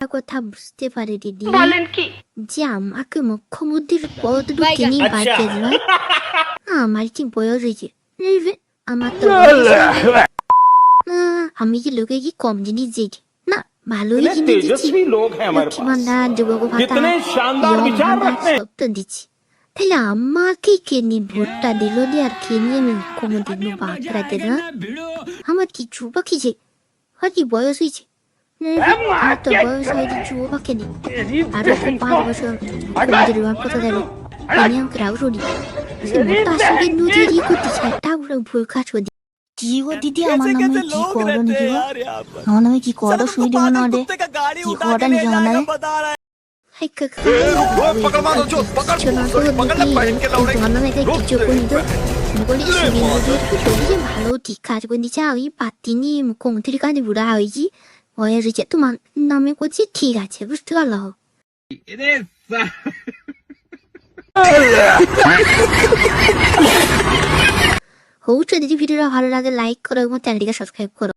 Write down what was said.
কথা বুঝতে পারে দিদি যে আমাকে মুখ্যমন্ত্রীর পদ ঢুকে নিয়ে বাড়িতে নয় আমার কি বয়স হয়েছে আমার তো আমি কি লোকে কি কম জিনিস দিয়েছি না ভালোই কিনে দিচ্ছি লক্ষ্মীভান্ডার যুবক ভাতা সব তো দিচ্ছি তাহলে আমাকে কে নিয়ে ভোটটা দিল দিয়ে আর কে নিয়ে আমি মুখ্যমন্ত্রী বাঁকড়াতে না আমার কিছু বাকি যে আর কি বয়স হয়েছে আমার তো বয়স হয়েছে যুব বাকি নেই আরো 5 বছর মুখ্যমন্ত্রী বাপ কথা দেবে আমি আমাকে রাও রুনি সে মোটা সঙ্গে নুজেরি করতে চায় টাউরা ভুল কাজ করে কি গো দিদি আমার নামে কি করো নাকি আমার নামে কি করো শুই দেবো না রে কি করো নাকি আমার নামে ভালো ঠিক কাজ করে দিচ্ছে ওই পাতিনি মুখ্যমন্ত্রীর কাছে বুড়া হয়েছি হয়েছে তোমার নামে করছি ঠিক আছে বুঝতে পারলো হচ্ছে যদি ভিডিওটা ভালো লাগে লাইক করো এবং চ্যানেলটিকে সাবস্ক্রাইব করো